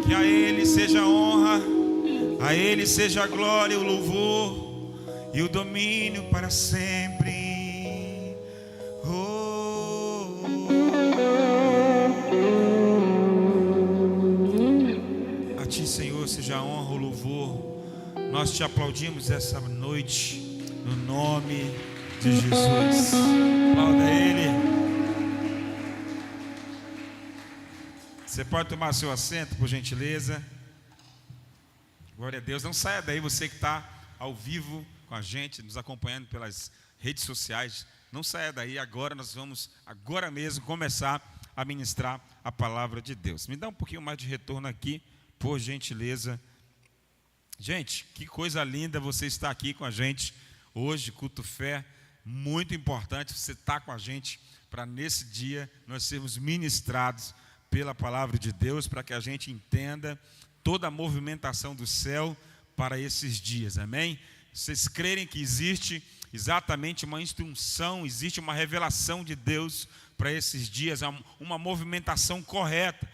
Que a Ele seja a honra, a Ele seja a glória, o louvor e o domínio para sempre. Oh, a Ti, Senhor, seja a honra, o louvor. Nós te aplaudimos essa noite, no nome de Jesus. Aplauda Ele. Você pode tomar seu assento, por gentileza. Glória a Deus. Não saia daí, você que está ao vivo com a gente, nos acompanhando pelas redes sociais. Não saia daí, agora nós vamos, agora mesmo, começar a ministrar a palavra de Deus. Me dá um pouquinho mais de retorno aqui, por gentileza. Gente, que coisa linda você estar aqui com a gente hoje, culto fé. Muito importante você estar com a gente para nesse dia nós sermos ministrados pela palavra de Deus, para que a gente entenda toda a movimentação do céu para esses dias, amém? Vocês crerem que existe exatamente uma instrução, existe uma revelação de Deus para esses dias, uma movimentação correta.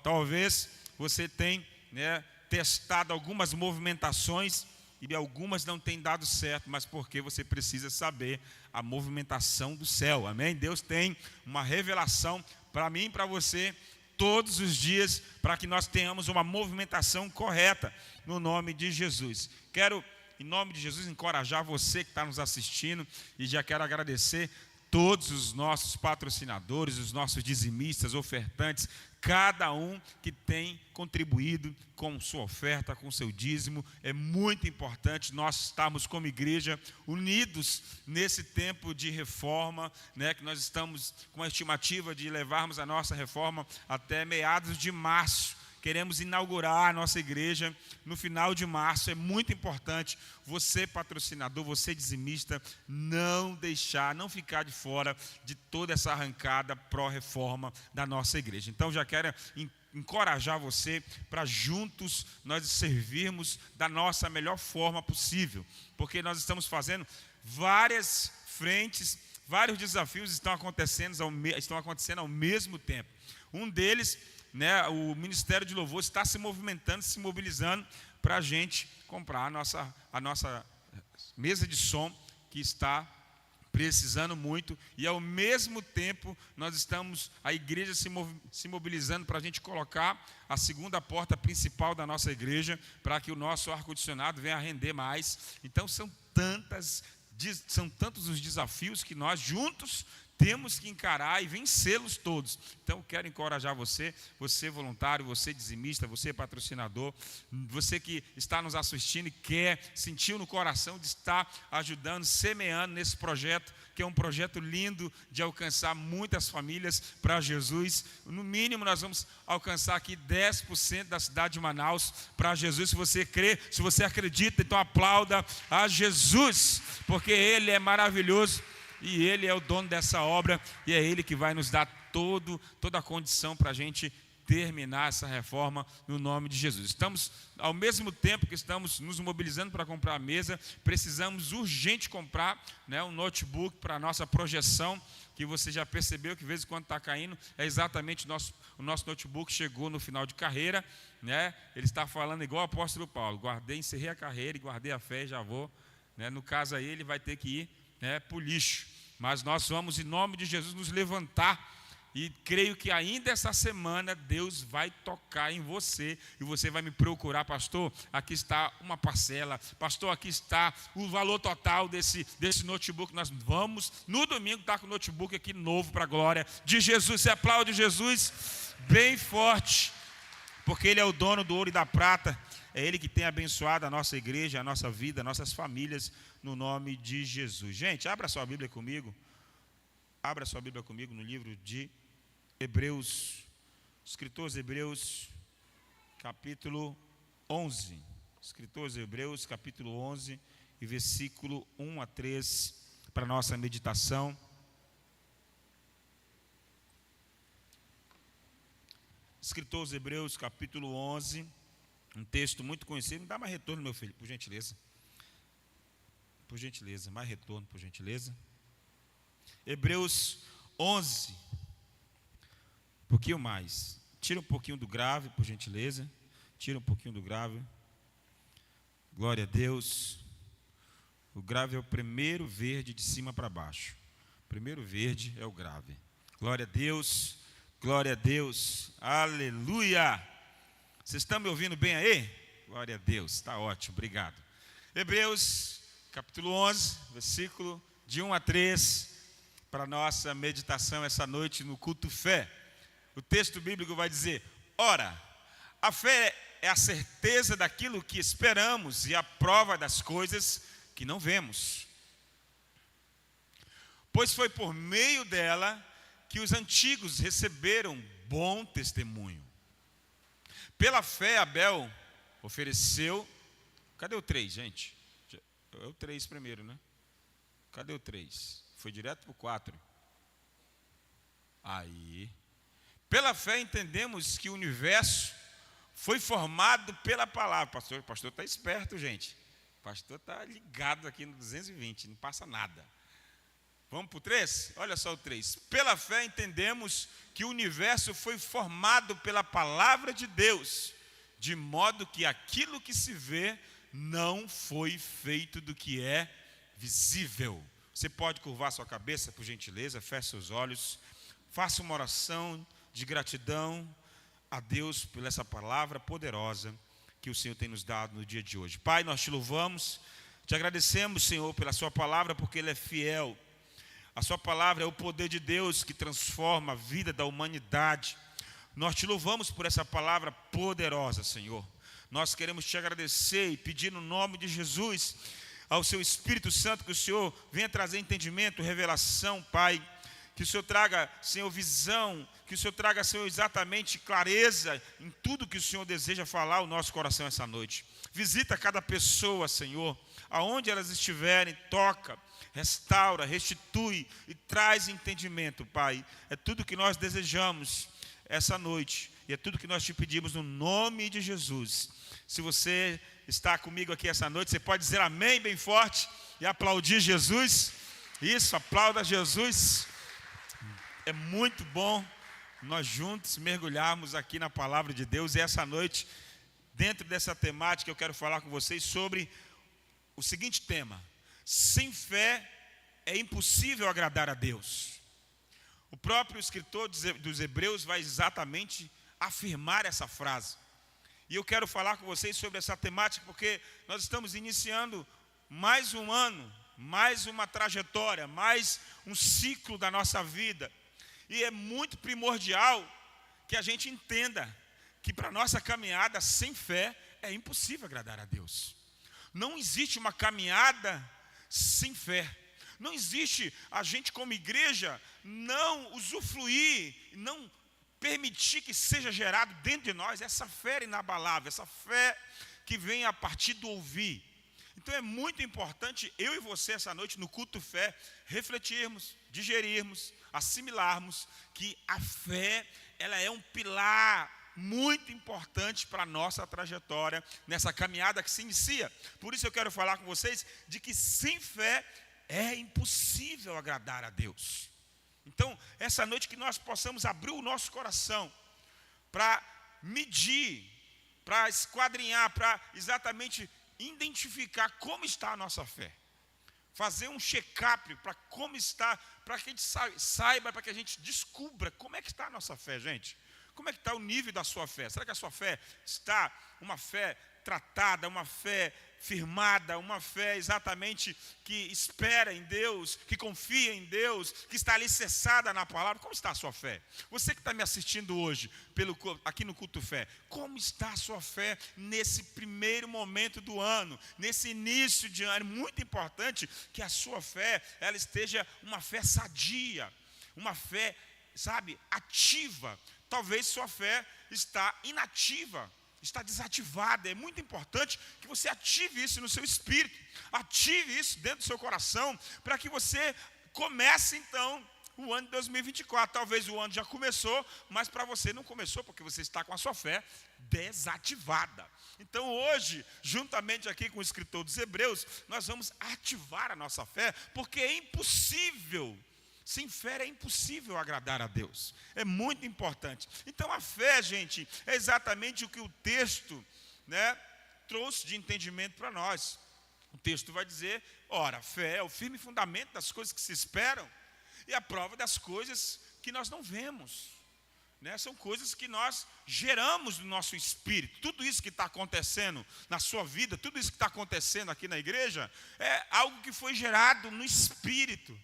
Talvez você tenha testado algumas movimentações e algumas não têm dado certo, mas porque você precisa saber a movimentação do céu, amém? Deus tem uma revelação para mim e para você todos os dias, para que nós tenhamos uma movimentação correta, no nome de Jesus. Quero, em nome de Jesus, encorajar você que está nos assistindo, e já quero agradecer todos os nossos patrocinadores, os nossos dizimistas, ofertantes, cada um que tem contribuído com sua oferta, com seu dízimo. É muito importante nós estarmos como igreja unidos nesse tempo de reforma, que nós estamos com a estimativa de levarmos a nossa reforma até meados de março. Queremos inaugurar a nossa igreja no final de março. É muito importante você, patrocinador, você dizimista, não ficar de fora de toda essa arrancada pró-reforma da nossa igreja. Então já quero encorajar você para juntos nós servirmos da nossa melhor forma possível, porque nós estamos fazendo várias frentes, vários desafios estão acontecendo ao mesmo tempo. Um deles, o Ministério de Louvor está se movimentando, se mobilizando para a gente comprar a nossa mesa de som, que está precisando muito, e ao mesmo tempo nós estamos, a igreja se mobilizando para a gente colocar a segunda porta principal da nossa igreja, para que o nosso ar-condicionado venha a render mais. Então são tantos os desafios que nós juntos temos que encarar e vencê-los todos. Então eu quero encorajar você voluntário, você dizimista, você patrocinador, você que está nos assistindo e sentiu no coração de estar ajudando, semeando nesse projeto, que é um projeto lindo de alcançar muitas famílias para Jesus. No mínimo nós vamos alcançar aqui 10% da cidade de Manaus para Jesus. Se você crê, se você acredita, então aplauda a Jesus, porque Ele é maravilhoso. E Ele é o dono dessa obra, e é Ele que vai nos dar toda a condição para a gente terminar essa reforma no nome de Jesus. Estamos, ao mesmo tempo que estamos nos mobilizando para comprar a mesa, precisamos urgente comprar um notebook para a nossa projeção, que você já percebeu que de vez em quando está caindo. É exatamente o nosso notebook chegou no final de carreira, ele está falando igual o apóstolo Paulo: encerrei a carreira e guardei a fé e já vou. No caso aí ele vai ter que ir para o lixo, mas nós vamos, em nome de Jesus, nos levantar, e creio que ainda essa semana Deus vai tocar em você, e você vai me procurar: pastor, aqui está uma parcela, pastor, aqui está o valor total desse notebook. Nós vamos no domingo estar com o notebook aqui novo, para a glória de Jesus. Você aplaude Jesus bem forte, porque Ele é o dono do ouro e da prata. É Ele que tem abençoado a nossa igreja, a nossa vida, nossas famílias, no nome de Jesus. Gente, abra sua Bíblia comigo. Abra sua Bíblia comigo no livro de Hebreus, escritor aos Hebreus, capítulo 11. Escritor aos Hebreus, capítulo 11, e versículo 1 a 3, para a nossa meditação. Escritor aos Hebreus, capítulo 11, um texto muito conhecido. Me dá mais retorno, meu filho, por gentileza. Por gentileza, mais retorno, por gentileza. Hebreus 11, um pouquinho mais. Tira um pouquinho do grave, por gentileza. Tira um pouquinho do grave. Glória a Deus. O grave é o primeiro verde de cima para baixo. O primeiro verde é o grave. Glória a Deus. Glória a Deus. Aleluia. Vocês estão me ouvindo bem aí? Glória a Deus. Está ótimo. Obrigado. Hebreus, capítulo 11, versículo de 1 a 3, para a nossa meditação essa noite no culto fé. O texto bíblico vai dizer: ora, a fé é a certeza daquilo que esperamos e a prova das coisas que não vemos. Pois foi por meio dela que os antigos receberam bom testemunho. Pela fé, Abel ofereceu... Cadê o 3, gente? É o 3 primeiro, né? Cadê o 3? Foi direto para o 4. Aí. Pela fé entendemos que o universo foi formado pela palavra. O pastor está esperto, gente. O pastor está ligado aqui no 220, não passa nada. Vamos para o 3? Olha só o 3. Pela fé entendemos que o universo foi formado pela palavra de Deus, de modo que aquilo que se vê não foi feito do que é visível. Você pode curvar sua cabeça, por gentileza, feche seus olhos, faça uma oração de gratidão a Deus por essa palavra poderosa que o Senhor tem nos dado no dia de hoje. Pai, nós te louvamos, te agradecemos, Senhor, pela sua palavra, porque Ele é fiel. A sua palavra é o poder de Deus que transforma a vida da humanidade. Nós te louvamos por essa palavra poderosa, Senhor. Nós queremos te agradecer e pedir no nome de Jesus ao seu Espírito Santo que o Senhor venha trazer entendimento, revelação, Pai. Que o Senhor traga, Senhor, visão, que o Senhor traga, Senhor, exatamente clareza em tudo que o Senhor deseja falar ao nosso coração essa noite. Visita cada pessoa, Senhor, aonde elas estiverem, toca, restaura, restitui e traz entendimento, Pai. É tudo que nós desejamos essa noite e é tudo que nós te pedimos no nome de Jesus. Se você está comigo aqui essa noite, você pode dizer amém bem forte e aplaudir Jesus. Isso, aplauda Jesus. É muito bom nós juntos mergulharmos aqui na palavra de Deus. E essa noite, dentro dessa temática, eu quero falar com vocês sobre o seguinte tema: sem fé é impossível agradar a Deus. O próprio escritor dos Hebreus vai exatamente afirmar essa frase. E eu quero falar com vocês sobre essa temática porque nós estamos iniciando mais um ano, mais uma trajetória, mais um ciclo da nossa vida. E é muito primordial que a gente entenda que para a nossa caminhada sem fé é impossível agradar a Deus. Não existe uma caminhada sem fé. Não existe a gente como igreja não usufruir, não permitir que seja gerado dentro de nós essa fé inabalável, essa fé que vem a partir do ouvir. Então é muito importante eu e você essa noite no culto fé refletirmos, digerirmos, assimilarmos que a fé ela é um pilar muito importante para a nossa trajetória nessa caminhada que se inicia. Por isso eu quero falar com vocês de que sem fé é impossível agradar a Deus. Então, essa noite que nós possamos abrir o nosso coração para medir, para esquadrinhar, para exatamente identificar como está a nossa fé. Fazer um check-up para como está, para que a gente saiba, para que a gente descubra como é que está a nossa fé, gente. Como é que está o nível da sua fé? Será que a sua fé está uma fé tratada, uma fé firmada, uma fé exatamente que espera em Deus, que confia em Deus, que está alicerçada na palavra? Como está a sua fé? Você que está me assistindo hoje, aqui no Culto Fé, como está a sua fé nesse primeiro momento do ano, nesse início de ano? É muito importante que a sua fé, ela esteja uma fé sadia, uma fé, sabe, ativa. Talvez sua fé está inativa, está desativada. É muito importante que você ative isso no seu espírito, ative isso dentro do seu coração, para que você comece então o ano de 2024. Talvez o ano já começou, mas para você não começou, porque você está com a sua fé desativada. Então hoje, juntamente aqui com o escritor dos Hebreus, nós vamos ativar a nossa fé, porque é impossível, Sem fé é impossível agradar a Deus. É muito importante. Então a fé, gente, é exatamente o que o texto, né, trouxe de entendimento para nós. O texto vai dizer, ora, a fé é o firme fundamento das coisas que se esperam e a prova das coisas que nós não vemos. Né? São coisas que nós geramos no nosso espírito. Tudo isso que está acontecendo na sua vida, tudo isso que está acontecendo aqui na igreja, é algo que foi gerado no espírito.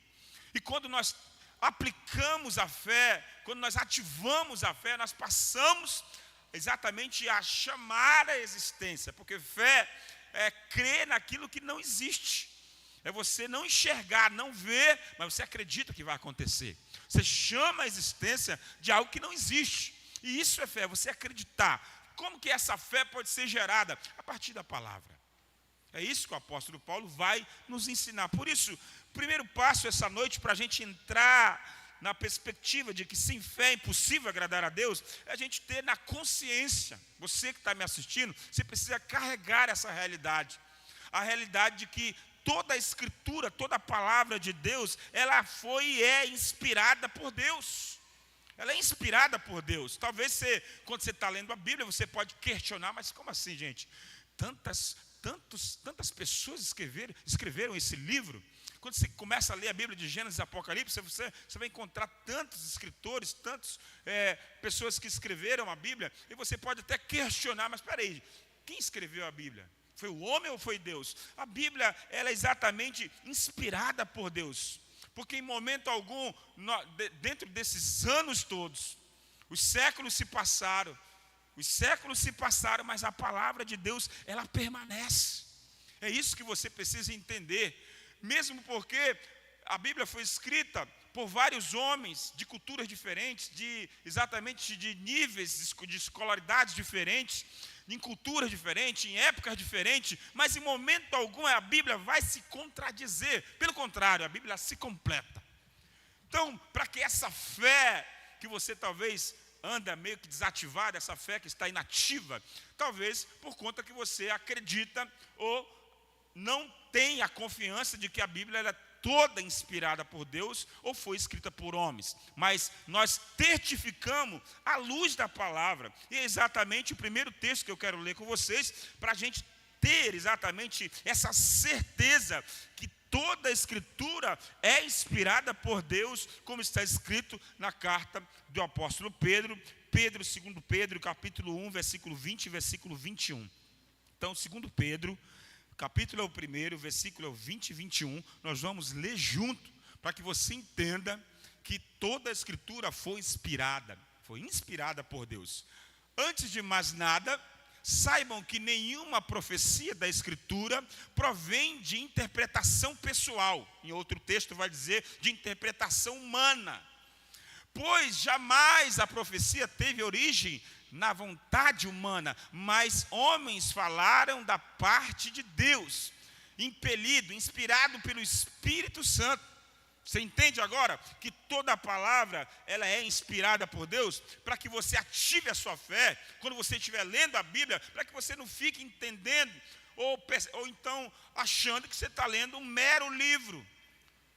E quando nós aplicamos a fé, quando nós ativamos a fé, nós passamos exatamente a chamar a existência. Porque fé é crer naquilo que não existe. É você não enxergar, não ver, mas você acredita que vai acontecer. Você chama a existência de algo que não existe. E isso é fé, você acreditar. Como que essa fé pode ser gerada? A partir da palavra. É isso que o apóstolo Paulo vai nos ensinar. Por isso, o primeiro passo essa noite para a gente entrar na perspectiva de que sem fé é impossível agradar a Deus, é a gente ter na consciência, você que está me assistindo, você precisa carregar essa realidade. A realidade de que toda a escritura, toda a palavra de Deus, ela foi e é inspirada por Deus. Ela é inspirada por Deus. Talvez você, quando você está lendo a Bíblia, você pode questionar, mas como assim, gente? Tantas pessoas escreveram esse livro. Quando você começa a ler a Bíblia de Gênesis e Apocalipse, você vai encontrar tantos escritores, tantas pessoas que escreveram a Bíblia, e você pode até questionar, mas espera aí, quem escreveu a Bíblia? Foi o homem ou foi Deus? A Bíblia, ela é exatamente inspirada por Deus. Porque em momento algum, dentro desses anos todos, os séculos se passaram, mas a palavra de Deus, ela permanece. É isso que você precisa entender. Mesmo porque a Bíblia foi escrita por vários homens de culturas diferentes, exatamente de níveis de escolaridades diferentes, em culturas diferentes, em épocas diferentes, mas em momento algum a Bíblia vai se contradizer. Pelo contrário, a Bíblia se completa. Então, para que essa fé que você talvez anda meio que desativada, essa fé que está inativa, talvez por conta que você acredita ou não tem a confiança de que a Bíblia ela é toda inspirada por Deus ou foi escrita por homens. Mas nós testificamos à luz da palavra. E é exatamente o primeiro texto que eu quero ler com vocês, para a gente ter exatamente essa certeza que toda a Escritura é inspirada por Deus, como está escrito na carta do apóstolo Pedro, 2 Pedro, capítulo 1, versículo 20 e versículo 21. Então, 2 Pedro, capítulo é o primeiro, versículo é o 20 e 21, nós vamos ler junto, para que você entenda que toda a Escritura foi inspirada por Deus. Antes de mais nada, saibam que nenhuma profecia da Escritura provém de interpretação pessoal. Em outro texto vai dizer de interpretação humana. Pois jamais a profecia teve origem na vontade humana, mas homens falaram da parte de Deus, inspirado pelo Espírito Santo. Você entende agora que toda a palavra ela é inspirada por Deus, para que você ative a sua fé, quando você estiver lendo a Bíblia, para que você não fique entendendo, ou então achando que você está lendo um mero livro.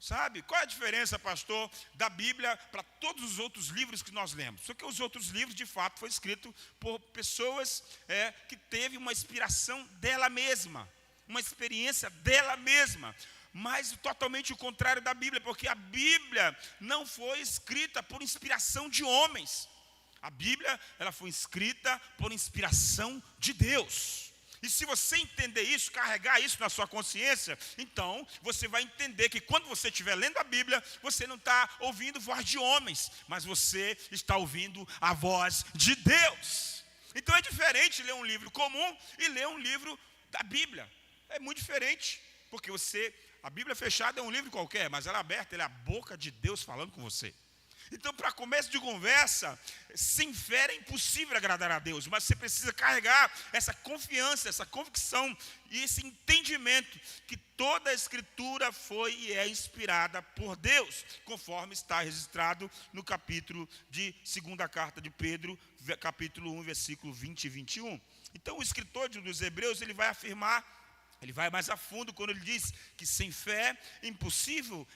Sabe? Qual é a diferença, pastor, da Bíblia para todos os outros livros que nós lemos? Porque os outros livros, de fato, foram escritos por pessoas que teve uma inspiração dela mesma, uma experiência dela mesma. Mas totalmente o contrário da Bíblia, porque a Bíblia não foi escrita por inspiração de homens. A Bíblia, ela foi escrita por inspiração de Deus. E se você entender isso, carregar isso na sua consciência, então você vai entender que quando você estiver lendo a Bíblia, você não está ouvindo voz de homens, mas você está ouvindo a voz de Deus. Então é diferente ler um livro comum e ler um livro da Bíblia. É muito diferente, porque a Bíblia fechada é um livro qualquer, mas ela é aberta, ela é a boca de Deus falando com você. Então, para começo de conversa, sem fé é impossível agradar a Deus, mas você precisa carregar essa confiança, essa convicção e esse entendimento que toda a Escritura foi e é inspirada por Deus, conforme está registrado no capítulo de 2ª carta de Pedro, capítulo 1, versículo 20 e 21. Então, o escritor dos Hebreus, ele vai afirmar Ele vai mais a fundo quando ele diz que sem fé é impossível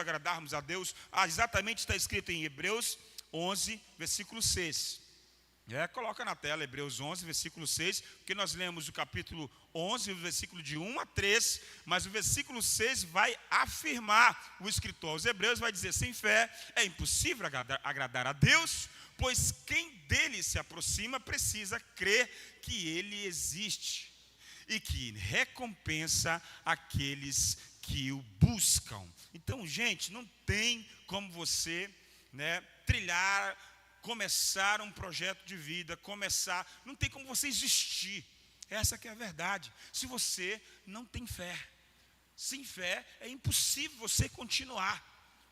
agradarmos a Deus. Exatamente está escrito em Hebreus 11, versículo 6. Coloca na tela Hebreus 11, versículo 6, porque nós lemos o capítulo 11, o versículo de 1 a 3, mas o versículo 6 vai afirmar, o escritor aos Hebreus vai dizer: sem fé é impossível agradar a Deus, pois quem dele se aproxima precisa crer que ele existe e que recompensa aqueles que o buscam. Então, gente, não tem como você começar um projeto de vida, não tem como você existir. Essa que é a verdade. Se você não tem fé, sem fé é impossível você continuar.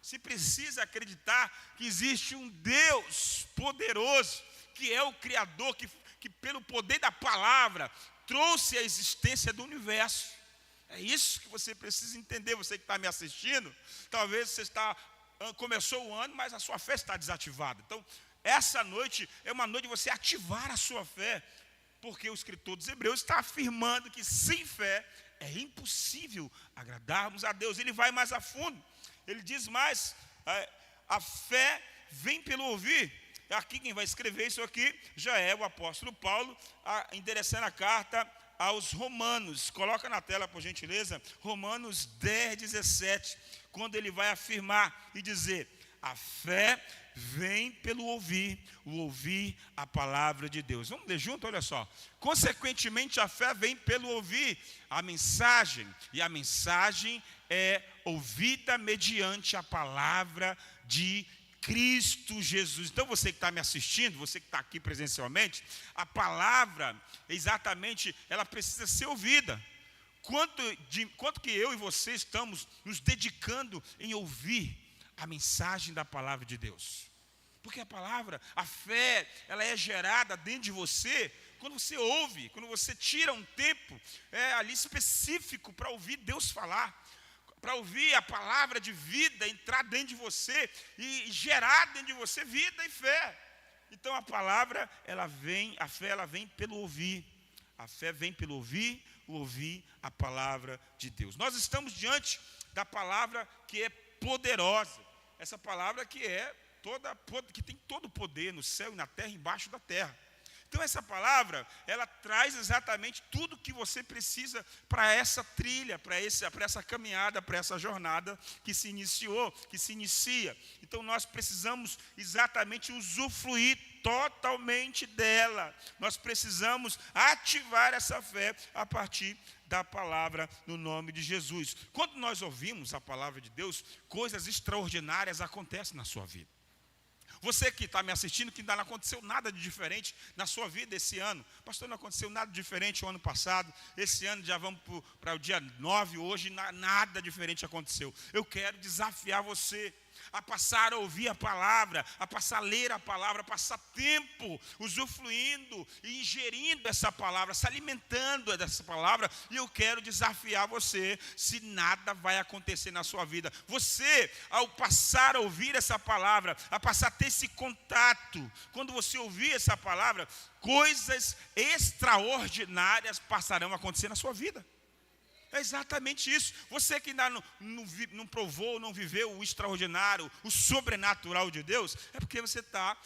Você precisa acreditar que existe um Deus poderoso, que é o Criador, que pelo poder da palavra trouxe a existência do universo. É isso que você precisa entender. Você que está me assistindo, talvez você começou o ano, mas a sua fé está desativada. Então, essa noite é uma noite de você ativar a sua fé, porque o escritor dos Hebreus está afirmando que sem fé é impossível agradarmos a Deus. Ele vai mais a fundo, ele diz mais: a fé vem pelo ouvir. Aqui quem vai escrever isso aqui já é o apóstolo Paulo, endereçando a carta aos Romanos. Coloca na tela, por gentileza, Romanos 10, 17, quando ele vai afirmar e dizer: a fé vem pelo ouvir, o ouvir a palavra de Deus. Vamos ler junto, olha só. Consequentemente, a fé vem pelo ouvir a mensagem, e a mensagem é ouvida mediante a palavra de Cristo Jesus. Então, você que está me assistindo, você que está aqui presencialmente, a palavra, exatamente, ela precisa ser ouvida. Quanto que eu e você estamos nos dedicando em ouvir a mensagem da palavra de Deus? Porque a palavra, a fé, ela é gerada dentro de você quando você ouve, quando você tira um tempo ali específico para ouvir Deus falar, para ouvir a palavra de vida entrar dentro de você e gerar dentro de você vida e fé. Então a palavra, a fé ela vem pelo ouvir. A fé vem pelo ouvir a palavra de Deus. Nós estamos diante da palavra que é poderosa. Essa palavra que tem todo o poder no céu e na terra, embaixo da terra. Então essa palavra, ela traz exatamente tudo que você precisa para essa trilha, para essa caminhada, para essa jornada que se inicia. Então nós precisamos exatamente usufruir totalmente dela. Nós precisamos ativar essa fé a partir da palavra no nome de Jesus. Quando nós ouvimos a palavra de Deus, coisas extraordinárias acontecem na sua vida. Você que está me assistindo, que ainda não aconteceu nada de diferente na sua vida esse ano. Pastor, não aconteceu nada diferente o ano passado. Esse ano já vamos para o dia 9, hoje nada diferente aconteceu. Eu quero desafiar você a passar a ouvir a palavra, a passar a ler a palavra, a passar tempo usufruindo e ingerindo essa palavra, se alimentando dessa palavra. E eu quero desafiar você, se nada vai acontecer na sua vida. Você, ao passar a ouvir essa palavra, a passar a ter esse contato, quando você ouvir essa palavra, coisas extraordinárias passarão a acontecer na sua vida. É exatamente isso. Você que ainda não provou, não viveu o extraordinário, o sobrenatural de Deus, é porque você está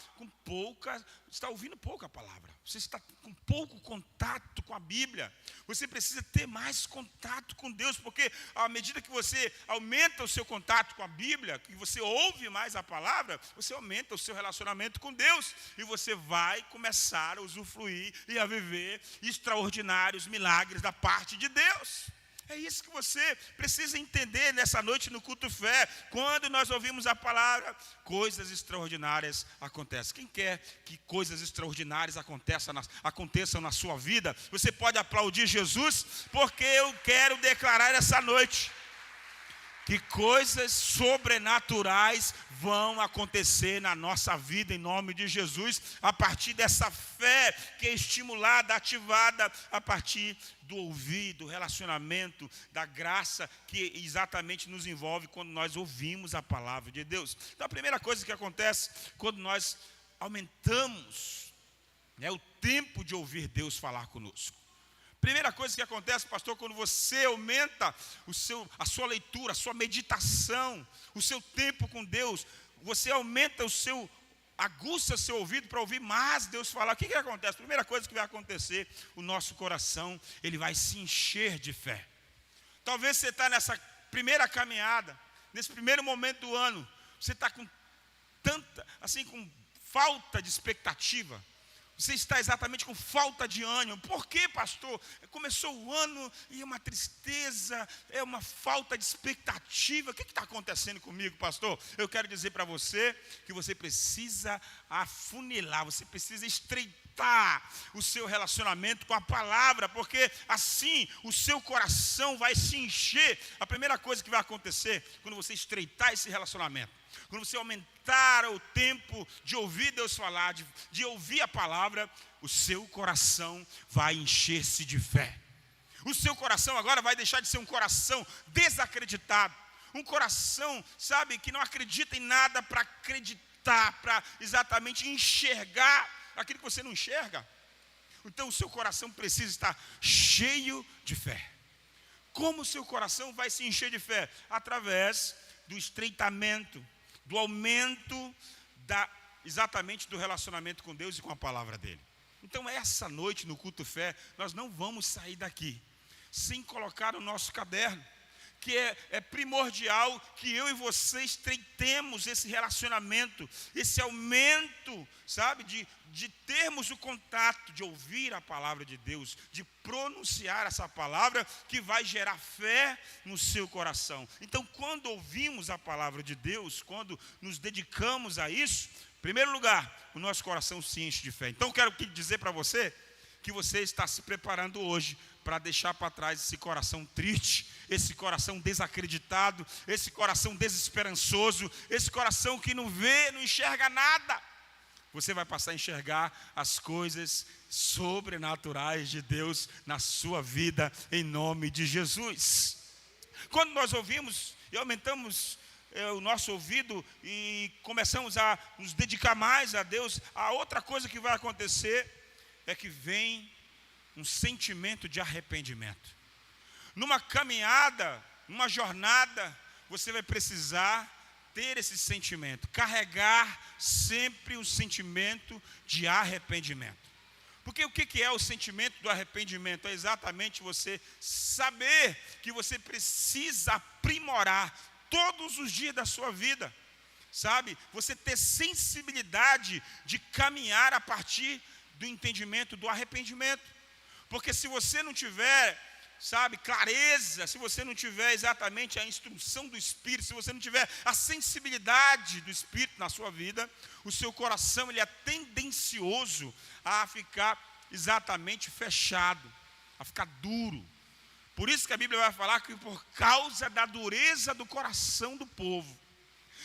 ouvindo pouca palavra. Você está com pouco contato com a Bíblia. Você precisa ter mais contato com Deus, porque à medida que você aumenta o seu contato com a Bíblia, que você ouve mais a palavra, você aumenta o seu relacionamento com Deus, e você vai começar a usufruir e a viver extraordinários milagres da parte de Deus. É isso que você precisa entender nessa noite no culto fé. Quando nós ouvimos a palavra, coisas extraordinárias acontecem. Quem quer que coisas extraordinárias aconteçam na sua vida, você pode aplaudir Jesus, porque eu quero declarar essa noite que coisas sobrenaturais vão acontecer na nossa vida em nome de Jesus, a partir dessa fé que é estimulada, ativada a partir do ouvir, do relacionamento, da graça que exatamente nos envolve quando nós ouvimos a palavra de Deus. Então a primeira coisa que acontece quando nós aumentamos o tempo de ouvir Deus falar conosco. Primeira coisa que acontece, pastor, quando você aumenta a sua leitura, a sua meditação, o seu tempo com Deus, você aumenta aguça o seu ouvido para ouvir mais Deus falar. O que acontece? Primeira coisa que vai acontecer, o nosso coração, ele vai se encher de fé. Talvez você está nessa primeira caminhada, nesse primeiro momento do ano, você está com com falta de expectativa. Você está exatamente com falta de ânimo. Por quê, pastor? Começou o ano e é uma tristeza, é uma falta de expectativa. O que está acontecendo comigo, pastor? Eu quero dizer para você que você precisa afunilar, você precisa estreitar o seu relacionamento com a palavra, porque assim o seu coração vai se encher. A primeira coisa que vai acontecer quando você estreitar esse relacionamento, quando você aumentar o tempo de ouvir Deus falar, de ouvir a palavra, o seu coração vai encher-se de fé. O seu coração agora vai deixar de ser um coração desacreditado. Um coração, que não acredita em nada para acreditar, para exatamente enxergar aquilo que você não enxerga. Então o seu coração precisa estar cheio de fé. Como o seu coração vai se encher de fé? Através do estreitamento, do aumento exatamente do relacionamento com Deus e com a palavra dele. Então essa noite no culto fé, nós não vamos sair daqui sem colocar o nosso caderno, que é primordial que eu e você estreitemos esse relacionamento, esse aumento, de termos o contato, de ouvir a palavra de Deus, de pronunciar essa palavra que vai gerar fé no seu coração. Então, quando ouvimos a palavra de Deus, quando nos dedicamos a isso, em primeiro lugar, o nosso coração se enche de fé. Então, quero dizer para você que você está se preparando hoje para deixar para trás esse coração triste, esse coração desacreditado, esse coração desesperançoso, esse coração que não vê, não enxerga nada. Você vai passar a enxergar as coisas sobrenaturais de Deus na sua vida, em nome de Jesus. Quando nós ouvimos e aumentamos o nosso ouvido e começamos a nos dedicar mais a Deus, a outra coisa que vai acontecer é que vem um sentimento de arrependimento. Numa caminhada, numa jornada, você vai precisar ter esse sentimento, carregar sempre o sentimento de arrependimento. Porque o que é o sentimento do arrependimento? É exatamente você saber que você precisa aprimorar todos os dias da sua vida, Você ter sensibilidade de caminhar a partir do entendimento do arrependimento. Porque se você não tiver, clareza, se você não tiver exatamente a instrução do Espírito, se você não tiver a sensibilidade do Espírito na sua vida, o seu coração ele é tendencioso a ficar exatamente fechado, a ficar duro. Por isso que a Bíblia vai falar que por causa da dureza do coração do povo.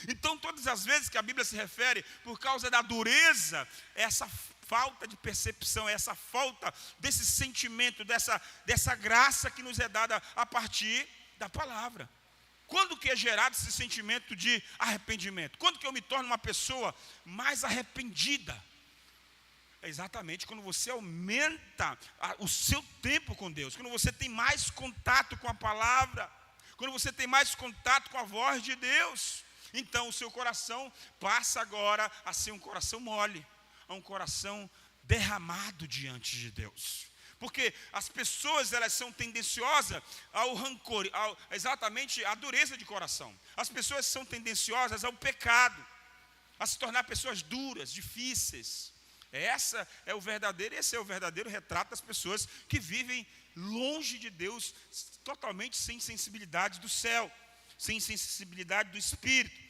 Então, todas as vezes que a Bíblia se refere por causa da dureza, essa falta de percepção, essa falta desse sentimento, dessa graça que nos é dada a partir da palavra. Quando que é gerado esse sentimento de arrependimento? Quando que eu me torno uma pessoa mais arrependida? É exatamente quando você aumenta o seu tempo com Deus, quando você tem mais contato com a palavra, quando você tem mais contato com a voz de Deus. Então o seu coração passa agora a ser um coração mole, a um coração derramado diante de Deus. Porque as pessoas elas são tendenciosas ao rancor, exatamente à dureza de coração. As pessoas são tendenciosas ao pecado, a se tornar pessoas duras, difíceis. Esse é o verdadeiro retrato das pessoas que vivem longe de Deus, totalmente sem sensibilidade do céu, sem sensibilidade do Espírito.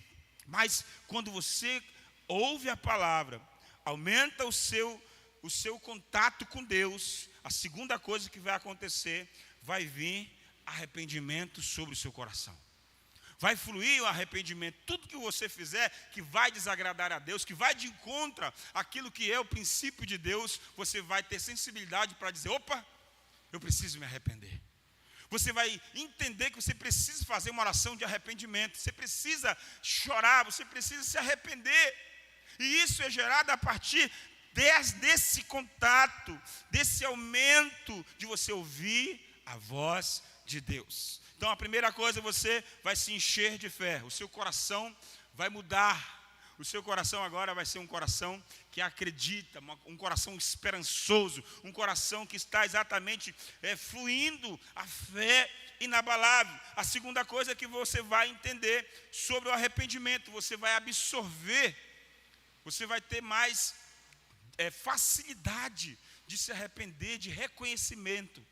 Mas quando você ouve a palavra, aumenta o seu contato com Deus, a segunda coisa que vai acontecer, vai vir arrependimento sobre o seu coração. Vai fluir o arrependimento. Tudo que você fizer que vai desagradar a Deus, que vai de encontro àquilo que é o princípio de Deus, você vai ter sensibilidade para dizer, opa, eu preciso me arrepender. Você vai entender que você precisa fazer uma oração de arrependimento. Você precisa chorar, você precisa se arrepender. E isso é gerado a partir desse contato, desse aumento de você ouvir a voz de Deus. Então a primeira coisa, você vai se encher de fé, o seu coração vai mudar. O seu coração agora vai ser um coração que acredita, um coração esperançoso, um coração que está exatamente fluindo a fé inabalável. A segunda coisa é que você vai entender sobre o arrependimento, você vai absorver, você vai ter mais facilidade de se arrepender, de reconhecimento.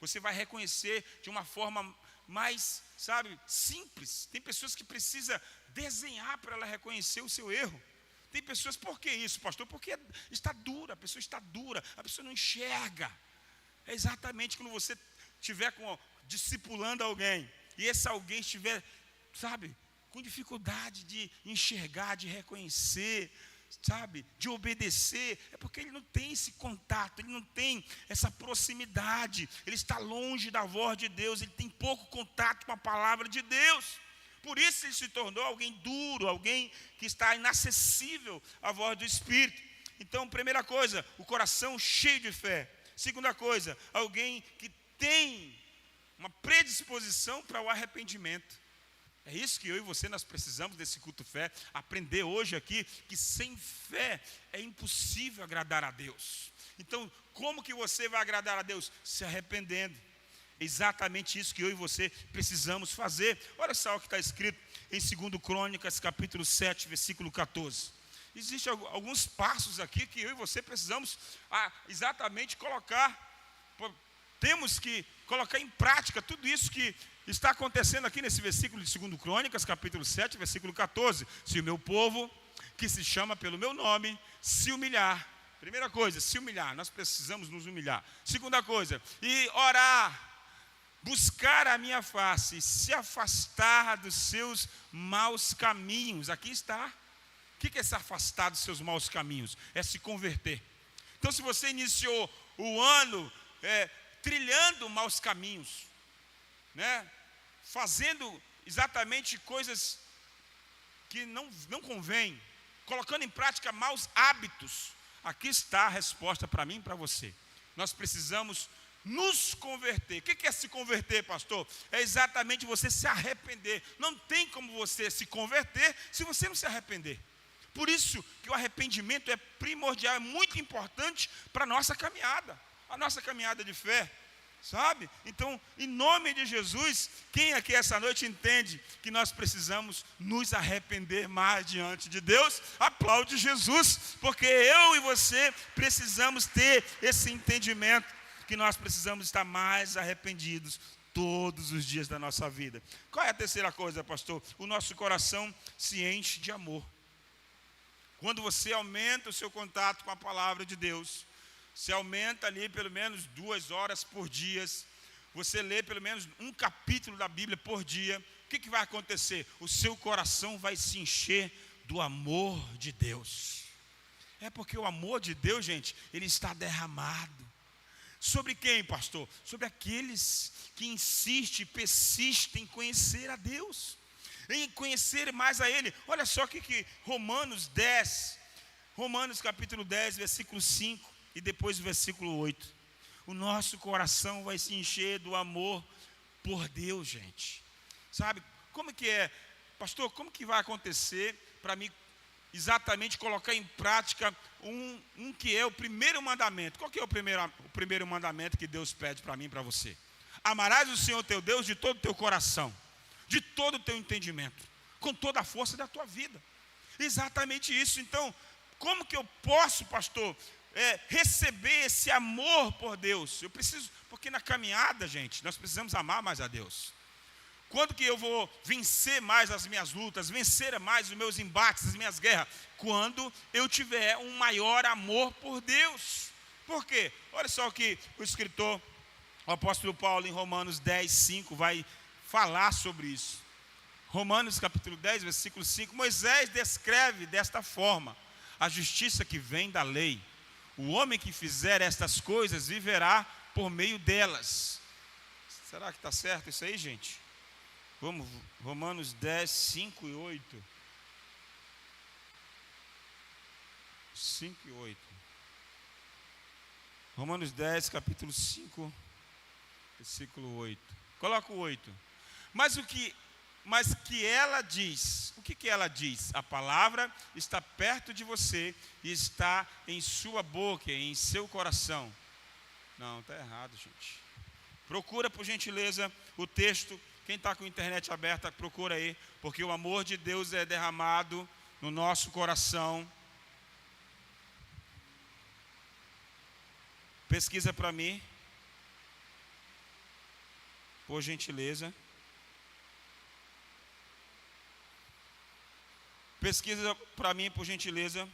Você vai reconhecer de uma forma mais, simples. Tem pessoas que precisam desenhar para ela reconhecer o seu erro. Tem pessoas, por que isso, pastor? Porque está dura, a pessoa está dura, a pessoa não enxerga. É exatamente quando você estiver discipulando alguém, e esse alguém estiver, com dificuldade de enxergar, de reconhecer, de obedecer, é porque ele não tem esse contato, ele não tem essa proximidade, ele está longe da voz de Deus, ele tem pouco contato com a palavra de Deus. Por isso ele se tornou alguém duro, alguém que está inacessível à voz do Espírito. Então, primeira coisa, o coração cheio de fé. Segunda coisa, alguém que tem uma predisposição para o arrependimento. É isso que eu e você nós precisamos desse culto fé, aprender hoje aqui que sem fé é impossível agradar a Deus. Então, como que você vai agradar a Deus? Se arrependendo. Exatamente isso que eu e você precisamos fazer. Olha só o que está escrito em 2 Crônicas, capítulo 7, versículo 14. Existem alguns passos aqui que eu e você precisamos exatamente colocar. Temos que colocar em prática tudo isso que está acontecendo aqui nesse versículo de 2 Crônicas, capítulo 7, versículo 14. Se o meu povo, que se chama pelo meu nome, se humilhar. Primeira coisa, se humilhar. Nós precisamos nos humilhar. Segunda coisa, e orar. Buscar a minha face e se afastar dos seus maus caminhos. Aqui está. O que é se afastar dos seus maus caminhos? É se converter. Então, se você iniciou o ano trilhando maus caminhos, fazendo exatamente coisas que não convêm, colocando em prática maus hábitos, aqui está a resposta para mim e para você. Nós precisamos nos converter. O que é se converter, pastor? É exatamente você se arrepender. Não tem como você se converter se você não se arrepender. Por isso que o arrependimento é primordial, é muito importante para a nossa caminhada de fé. Então, em nome de Jesus, quem aqui essa noite entende que nós precisamos nos arrepender mais diante de Deus, aplaude Jesus, porque eu e você precisamos ter esse entendimento, que nós precisamos estar mais arrependidos todos os dias da nossa vida. Qual é a terceira coisa, pastor? O nosso coração se enche de amor. Quando você aumenta o seu contato com a palavra de Deus, você aumenta ali pelo menos 2 horas por dia, você lê pelo menos um capítulo da Bíblia por dia, o que vai acontecer? O seu coração vai se encher do amor de Deus. É porque o amor de Deus, gente, ele está derramado. Sobre quem, pastor? Sobre aqueles que insistem, persistem em conhecer a Deus, em conhecer mais a Ele. Olha só o que Romanos capítulo 10, versículo 5 e depois o versículo 8. O nosso coração vai se encher do amor por Deus, gente. Como que é? Pastor, como que vai acontecer para mim exatamente colocar em prática um que é o primeiro mandamento? Qual que é o primeiro mandamento que Deus pede para mim e para você? Amarás o Senhor teu Deus de todo o teu coração, de todo o teu entendimento, com toda a força da tua vida. Exatamente isso. Então, como que eu posso, pastor, receber esse amor por Deus? Eu preciso, porque na caminhada, gente, nós precisamos amar mais a Deus. Quando que eu vou vencer mais as minhas lutas, vencer mais os meus embates, as minhas guerras? Quando eu tiver um maior amor por Deus. Por quê? Olha só o que o escritor, o apóstolo Paulo, em Romanos 10, 5, vai falar sobre isso. Romanos capítulo 10, versículo 5. Moisés descreve desta forma a justiça que vem da lei. O homem que fizer estas coisas viverá por meio delas. Será que está certo isso aí, gente? Vamos, Romanos 10, 5 e 8. 5 e 8. Romanos 10, capítulo 5, versículo 8. Coloca o 8. Mas que ela diz, o que ela diz? A palavra está perto de você e está em sua boca, em seu coração. Não, está errado, gente. Procura, por gentileza, o texto. Quem está com a internet aberta, procura aí, porque o amor de Deus é derramado no nosso coração. Pesquisa para mim, por gentileza. Pesquisa para mim, por gentileza.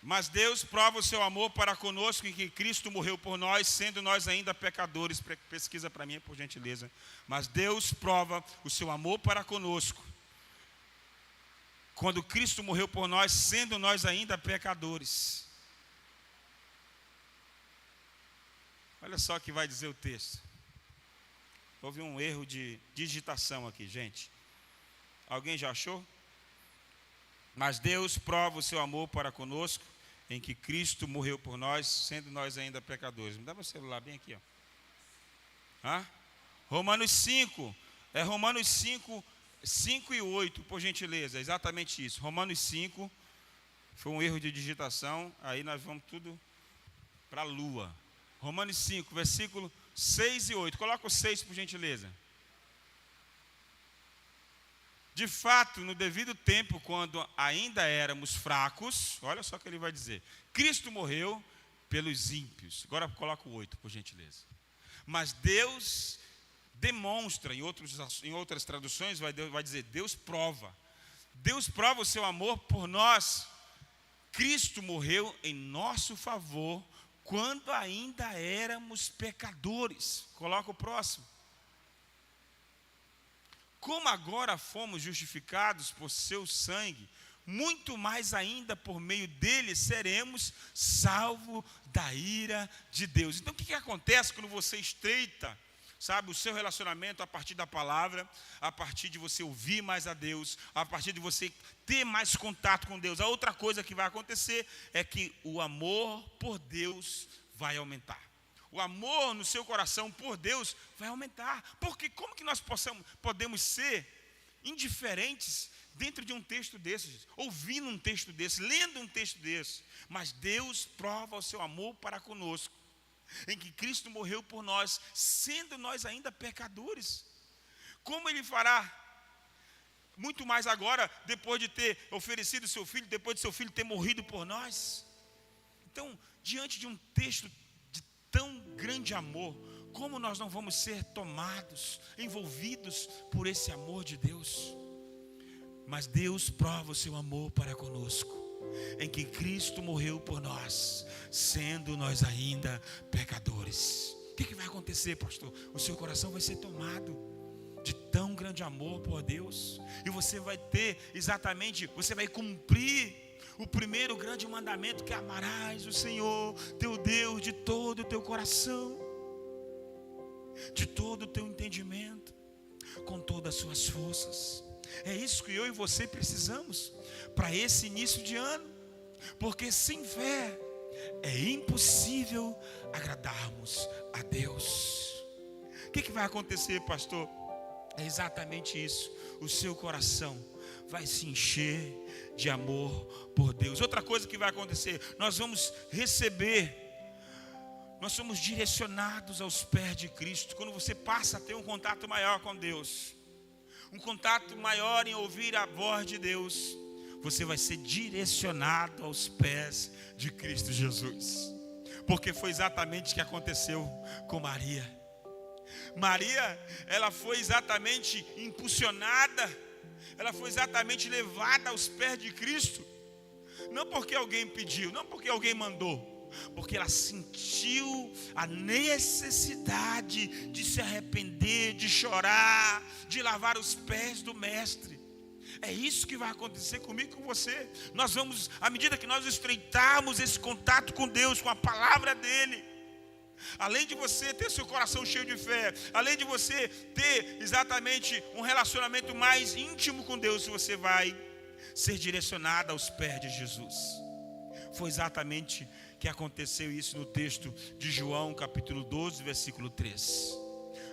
Mas Deus prova o seu amor para conosco em que Cristo morreu por nós, sendo nós ainda pecadores. Pesquisa para mim, por gentileza. Mas Deus prova o seu amor para conosco, quando Cristo morreu por nós, sendo nós ainda pecadores. Olha só o que vai dizer o texto. Houve um erro de digitação aqui, gente. Alguém já achou? Mas Deus prova o seu amor para conosco, em que Cristo morreu por nós, sendo nós ainda pecadores. Me dá meu celular bem aqui, ó. Romanos 5. É Romanos 5, 5 e 8, por gentileza. Exatamente isso. Romanos 5. Foi um erro de digitação. Aí nós vamos tudo para a lua. Romanos 5, versículo 6 e 8. Coloca o 6, por gentileza. De fato, no devido tempo, quando ainda éramos fracos, olha só o que ele vai dizer. Cristo morreu pelos ímpios. Agora coloca o 8, por gentileza. Mas Deus demonstra, em outras traduções vai dizer, Deus prova. Deus prova o seu amor por nós. Cristo morreu em nosso favor, quando ainda éramos pecadores. Coloca o próximo. Como agora fomos justificados por seu sangue, muito mais ainda por meio dele seremos salvos da ira de Deus. Então o que acontece quando você estreita, sabe, o seu relacionamento a partir da palavra, a partir de você ouvir mais a Deus, a partir de você ter mais contato com Deus? A outra coisa que vai acontecer é que o amor por Deus vai aumentar. O amor no seu coração por Deus vai aumentar. Porque como que nós podemos ser indiferentes dentro de um texto desses, ouvindo um texto desse, lendo um texto desse? Mas Deus prova o seu amor para conosco, em que Cristo morreu por nós, sendo nós ainda pecadores. Como Ele fará? Muito mais agora, depois de ter oferecido seu Filho, depois de seu Filho ter morrido por nós. Então, diante de um texto tão grande amor, como nós não vamos ser tomados, envolvidos por esse amor de Deus? Mas Deus prova o seu amor para conosco, em que Cristo morreu por nós, sendo nós ainda pecadores. O que vai acontecer, pastor? O seu coração vai ser tomado de tão grande amor por Deus, e você vai ter exatamente, você vai cumprir o primeiro grande mandamento, que amarás o Senhor teu Deus de todo o teu coração, de todo o teu entendimento, com todas as suas forças. É isso que eu e você precisamos para esse início de ano, porque sem fé é impossível agradarmos a Deus. O que vai acontecer, pastor? É exatamente isso. O seu coração vai se encher de amor por Deus. Outra coisa que vai acontecer, nós vamos receber, nós somos direcionados aos pés de Cristo. Quando você passa a ter um contato maior com Deus, um contato maior em ouvir a voz de Deus, você vai ser direcionado aos pés de Cristo Jesus. Porque foi exatamente o que aconteceu com Maria. Maria, ela foi exatamente impulsionada, ela foi exatamente levada aos pés de Cristo, não porque alguém pediu, não porque alguém mandou, porque ela sentiu a necessidade de se arrepender, de chorar, de lavar os pés do Mestre. É isso que vai acontecer comigo e com você. Nós vamos, à medida que nós estreitarmos esse contato com Deus, com a palavra dEle, além de você ter seu coração cheio de fé, além de você ter exatamente um relacionamento mais íntimo com Deus, você vai ser direcionado aos pés de Jesus. Foi exatamente que aconteceu isso no texto de João, capítulo 12, versículo 3.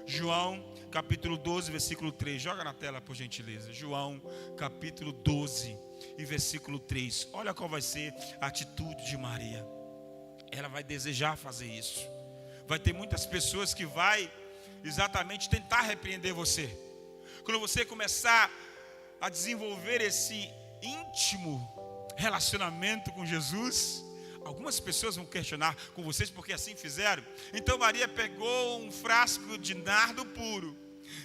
João, capítulo 12, versículo 3. Joga na tela, por gentileza. João, capítulo 12 e versículo 3. Olha qual vai ser a atitude de Maria. Ela vai desejar fazer isso. Vai ter muitas pessoas que vai exatamente tentar repreender você. Quando você começar a desenvolver esse íntimo relacionamento com Jesus, algumas pessoas vão questionar com vocês porque assim fizeram. Então Maria pegou um frasco de nardo puro,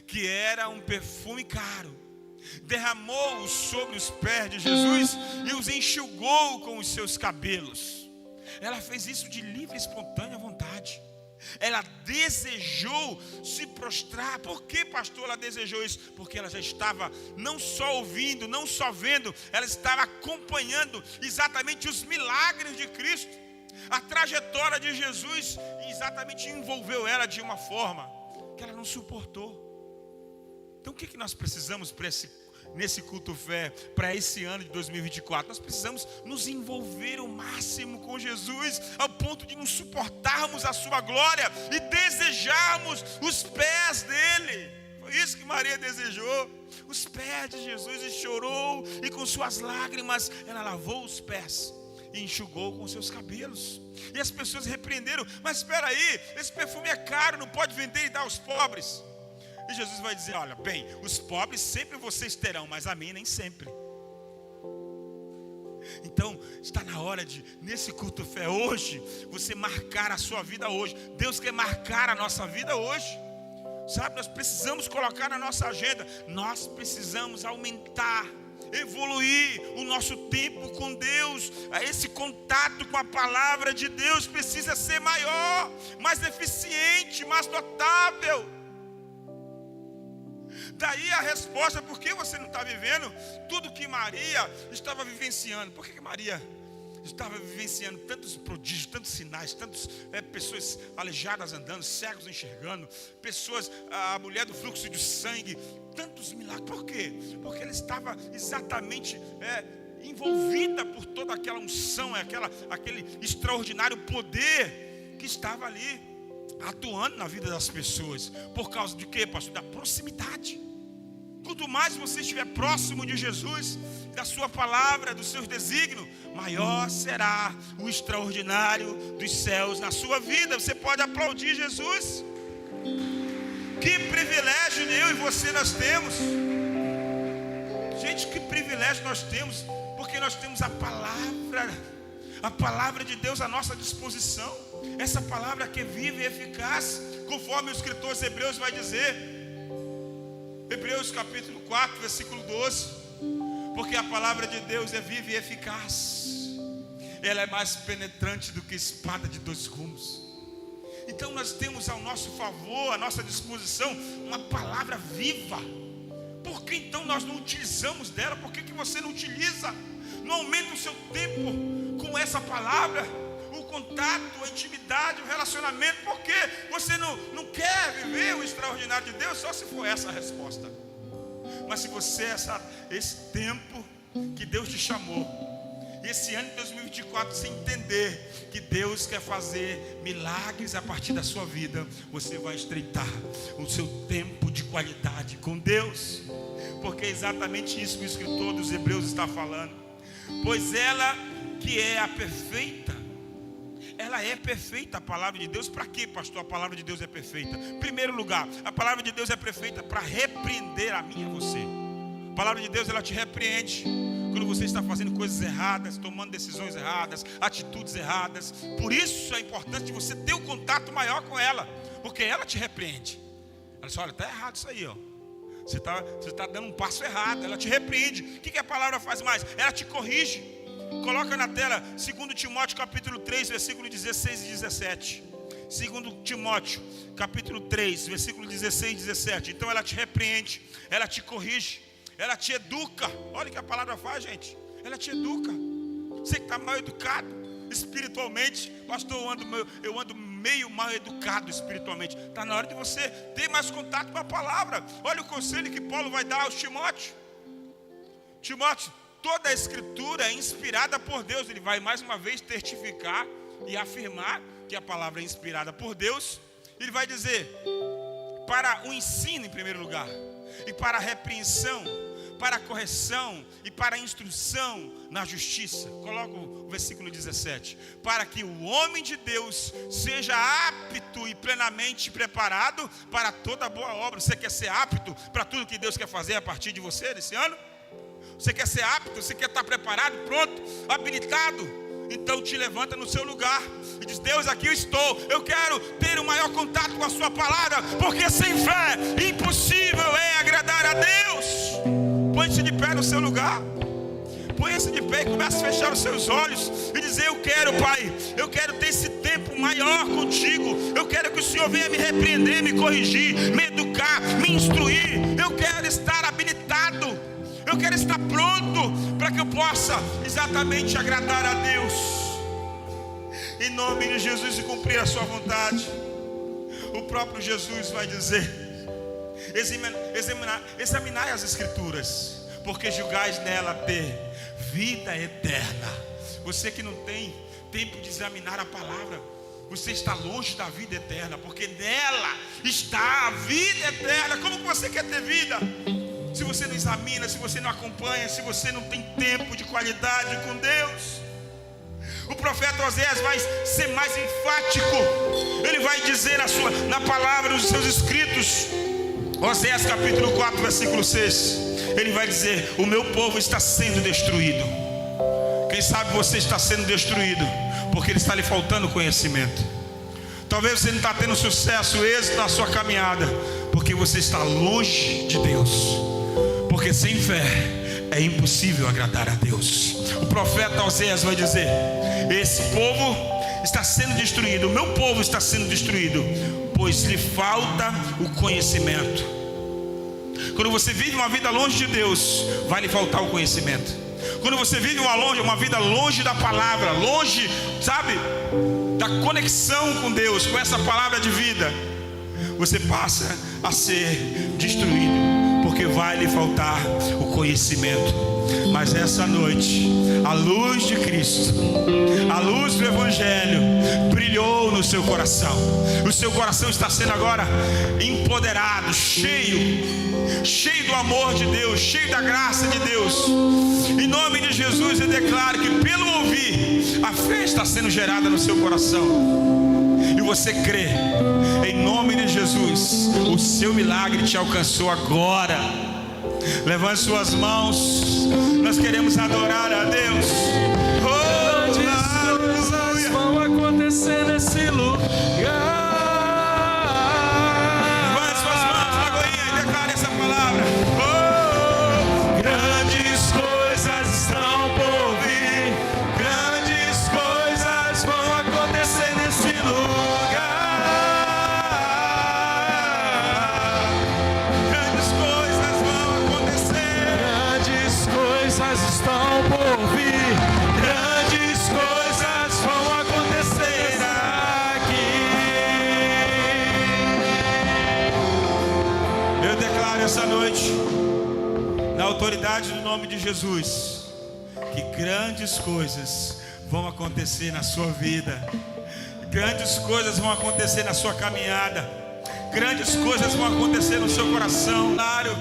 que era um perfume caro, derramou-o sobre os pés de Jesus e os enxugou com os seus cabelos. Ela fez isso de livre e espontânea vontade. Ela desejou se prostrar. Por que, pastor, ela desejou isso? Porque ela já estava não só ouvindo, não só vendo, ela estava acompanhando exatamente os milagres de Cristo. A trajetória de Jesus exatamente envolveu ela de uma forma que ela não suportou. Então o que nós precisamos nesse culto fé, para esse ano de 2024? Nós precisamos nos envolver o máximo com Jesus, ao ponto de não suportarmos a sua glória e desejarmos os pés dele. Foi isso que Maria desejou, os pés de Jesus, e chorou, e com suas lágrimas ela lavou os pés e enxugou com seus cabelos. E as pessoas repreenderam: mas espera aí, esse perfume é caro, não pode vender e dar aos pobres. E Jesus vai dizer: olha, bem, os pobres sempre vocês terão, mas a mim nem sempre. Então, está na hora de, nesse culto fé hoje, você marcar a sua vida hoje. Deus quer marcar a nossa vida hoje. Sabe, nós precisamos colocar na nossa agenda. Nós precisamos aumentar, evoluir o nosso tempo com Deus. Esse contato com a palavra de Deus precisa ser maior, mais eficiente, mais notável. Daí a resposta: por que você não está vivendo tudo que Maria estava vivenciando? Por que Maria estava vivenciando tantos prodígios, tantos sinais, tantas pessoas aleijadas andando, cegos enxergando, pessoas, a mulher do fluxo de sangue, tantos milagres? Por quê? Porque ela estava exatamente envolvida por toda aquela unção, aquele extraordinário poder que estava ali atuando na vida das pessoas. Por causa de quê, pastor? Da proximidade. Quanto mais você estiver próximo de Jesus, da sua palavra, dos seus desígnios, maior será o extraordinário dos céus na sua vida. Você pode aplaudir Jesus. Que privilégio eu e você nós temos. Gente, que privilégio nós temos, porque nós temos a palavra de Deus à nossa disposição. Essa palavra que é viva e eficaz, conforme o escritor aos Hebreus vai dizer, Hebreus capítulo 4, versículo 12. Porque a palavra de Deus é viva e eficaz, ela é mais penetrante do que espada de dois gumes. Então nós temos ao nosso favor, à nossa disposição, uma palavra viva. Por que então nós não utilizamos dela? Por que você não utiliza? Não aumenta o seu tempo com essa palavra, o contato, a intimidade, o relacionamento? Porque você não quer viver o extraordinário de Deus? Só se for essa a resposta. Mas se você, esse tempo que Deus te chamou, esse ano de 2024, você entender que Deus quer fazer milagres a partir da sua vida, você vai estreitar o seu tempo de qualidade com Deus. Porque é exatamente isso que o escritor dos Hebreus está falando. Pois ela que é a perfeita, ela é perfeita, a palavra de Deus. Para quê, pastor? A palavra de Deus é perfeita. Em primeiro lugar, a palavra de Deus é perfeita para repreender a mim e a você. A palavra de Deus, ela te repreende quando você está fazendo coisas erradas, tomando decisões erradas, atitudes erradas. Por isso é importante você ter um contato maior com ela, porque ela te repreende. Ela diz: olha, está errado isso aí, ó. Você está dando um passo errado. Ela te repreende. O que a palavra faz mais? Ela te corrige. Coloca na tela 2 Timóteo capítulo 3, versículo 16 e 17. 2 Timóteo capítulo 3, versículo 16 e 17. Então ela te repreende, ela te corrige, ela te educa. Olha o que a palavra faz, gente. Ela te educa. Você que está mal educado espiritualmente: pastor, eu ando meio mal educado espiritualmente. Está na hora de você ter mais contato com a palavra. Olha o conselho que Paulo vai dar aos Timóteo. Timóteo, toda a escritura é inspirada por Deus. Ele vai mais uma vez testificar e afirmar que a palavra é inspirada por Deus. Ele vai dizer, para o ensino em primeiro lugar, e para a repreensão, para a correção e para a instrução na justiça. Coloca o versículo 17. Para que o homem de Deus seja apto e plenamente preparado para toda boa obra. Você quer ser apto para tudo que Deus quer fazer a partir de você nesse ano? Você quer ser apto? Você quer estar preparado, pronto, habilitado? Então te levanta no seu lugar e diz: Deus, aqui eu estou. Eu quero ter o maior contato com a sua palavra, porque sem fé impossível é agradar a Deus. Põe-se de pé no seu lugar. Põe-se de pé e comece a fechar os seus olhos e dizer: eu quero, Pai, eu quero ter esse tempo maior contigo. Eu quero que o Senhor venha me repreender, me corrigir, me educar, me instruir. Eu quero estar habilitado. Eu quero estar pronto para que eu possa exatamente agradar a Deus, em nome de Jesus, e cumprir a sua vontade. O próprio Jesus vai dizer: examinai as escrituras, porque julgais nela ter vida eterna. Você que não tem tempo de examinar a palavra, você está longe da vida eterna, porque nela está a vida eterna. Como que você quer ter vida se você não examina, se você não acompanha, se você não tem tempo de qualidade com Deus? O profeta Oséias vai ser mais enfático. Ele vai dizer na palavra, nos seus escritos, Oséias capítulo 4, versículo 6. Ele vai dizer: o meu povo está sendo destruído. Quem sabe você está sendo destruído porque ele está lhe faltando conhecimento. Talvez você não está tendo sucesso, êxito na sua caminhada, porque você está longe de Deus. Porque sem fé é impossível agradar a Deus. O profeta Oséias vai dizer: esse povo está sendo destruído, o meu povo está sendo destruído, pois lhe falta o conhecimento. Quando você vive uma vida longe de Deus, vai lhe faltar o conhecimento. Quando você vive uma vida longe da palavra, longe, sabe, da conexão com Deus, com essa palavra de vida, você passa a ser destruído, porque vai lhe faltar o conhecimento. Mas essa noite, a luz de Cristo, a luz do Evangelho brilhou no seu coração. O seu coração está sendo agora empoderado, cheio do amor de Deus, cheio da graça de Deus. Em nome de Jesus eu declaro que pelo ouvir, a fé está sendo gerada no seu coração. E você crê, em nome de Jesus, o seu milagre te alcançou agora. Levante suas mãos, nós queremos adorar a Deus. Grandes coisas vão acontecer nesse lugar. Levante suas mãos, Lagoinha, e declare essa palavra. Grandes coisas estão por vir. Grandes coisas vão acontecer nesse lugar. Grandes coisas vão acontecer. Grandes coisas estão por vir. Grandes coisas vão acontecer aqui. Eu declaro essa noite, na autoridade do nome de Jesus, que grandes coisas vão acontecer na sua vida. Grandes coisas vão acontecer na sua caminhada. Grandes coisas vão acontecer no seu coração. Claro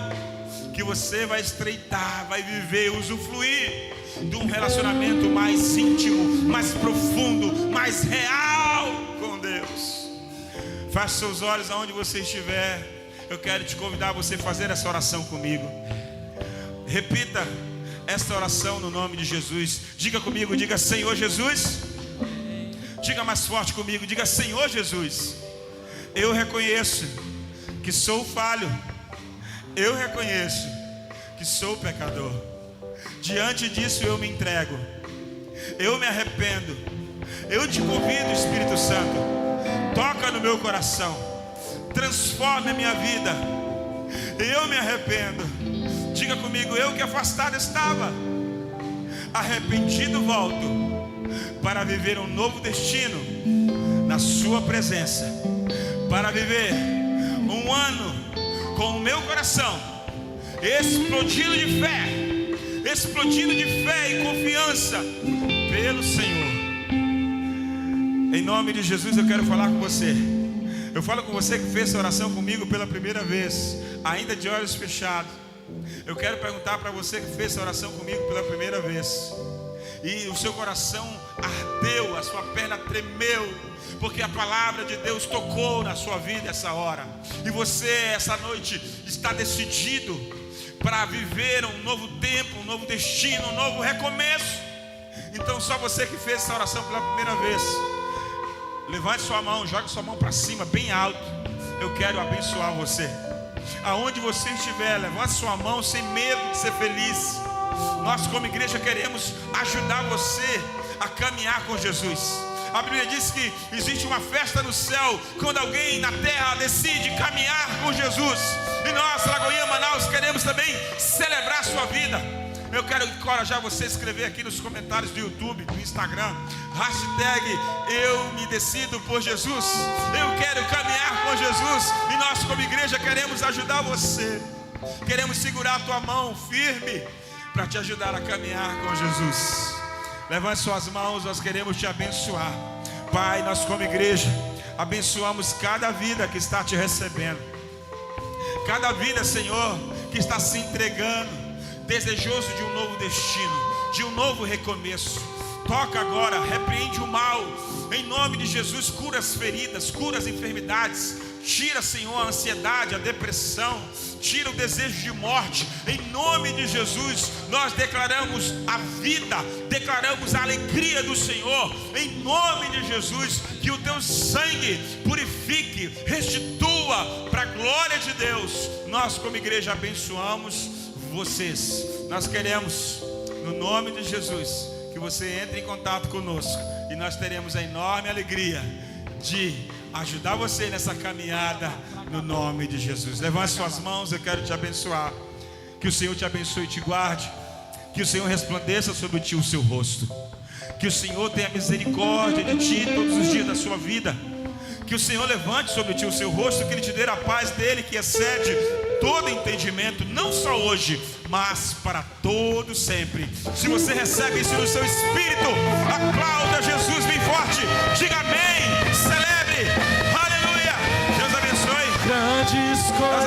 que você vai estreitar, vai viver, usufruir de um relacionamento mais íntimo, mais profundo, mais real com Deus. Feche seus olhos aonde você estiver. Eu quero te convidar a você fazer essa oração comigo. Repita esta oração no nome de Jesus. Diga comigo, diga: Senhor Jesus. Diga mais forte comigo, diga: Senhor Jesus, eu reconheço que sou falho. Eu reconheço que sou pecador. Diante disso eu me entrego. Eu me arrependo. Eu te convido, Espírito Santo, toca no meu coração, transforme a minha vida. Eu me arrependo. Diga comigo: eu que afastado estava, arrependido volto para viver um novo destino na sua presença, para viver um ano com o meu coração explodindo de fé, explodindo de fé e confiança pelo Senhor. Em nome de Jesus eu quero falar com você. Eu falo com você que fez essa oração comigo pela primeira vez, ainda de olhos fechados. Eu quero perguntar para você que fez essa oração comigo pela primeira vez, e o seu coração ardeu, a sua perna tremeu, porque a palavra de Deus tocou na sua vida essa hora, e você essa noite está decidido para viver um novo tempo, um novo destino, um novo recomeço. Então só você que fez essa oração pela primeira vez, levante sua mão, jogue sua mão para cima, bem alto. Eu quero abençoar você. Aonde você estiver, levante sua mão sem medo de ser feliz. Nós como igreja queremos ajudar você a caminhar com Jesus. A Bíblia diz que existe uma festa no céu quando alguém na terra decide caminhar com Jesus. E nós, Lagoinha, Manaus, queremos também celebrar a sua vida. Eu quero encorajar você a escrever aqui nos comentários do YouTube, do Instagram, hashtag eu me decido por Jesus. Eu quero caminhar com Jesus. E nós como igreja queremos ajudar você. Queremos segurar a tua mão firme para te ajudar a caminhar com Jesus. Levante suas mãos, nós queremos te abençoar. Pai, nós como igreja abençoamos cada vida que está te recebendo, cada vida, Senhor, que está se entregando, desejoso de um novo destino, de um novo recomeço. Toca agora, repreende o mal, em nome de Jesus. Cura as feridas, cura as enfermidades. Tira, Senhor, a ansiedade, a depressão. Tira o desejo de morte. Em nome de Jesus, nós declaramos a vida, declaramos a alegria do Senhor. Em nome de Jesus, que o teu sangue purifique, restitua para a glória de Deus. Nós como igreja abençoamos vocês. Nós queremos, no nome de Jesus, que você entre em contato conosco, e nós teremos a enorme alegria de ajudar você nessa caminhada, no nome de Jesus. Levante suas mãos, eu quero te abençoar. Que o Senhor te abençoe e te guarde. Que o Senhor resplandeça sobre ti o seu rosto. Que o Senhor tenha misericórdia de ti todos os dias da sua vida. Que o Senhor levante sobre ti o seu rosto, que Ele te dê a paz dele, que excede todo entendimento, não só hoje, mas para todo sempre. Se você recebe isso no seu espírito, aplauda Jesus bem forte, diga amém, celebre, aleluia. Deus abençoe. Grandes coisas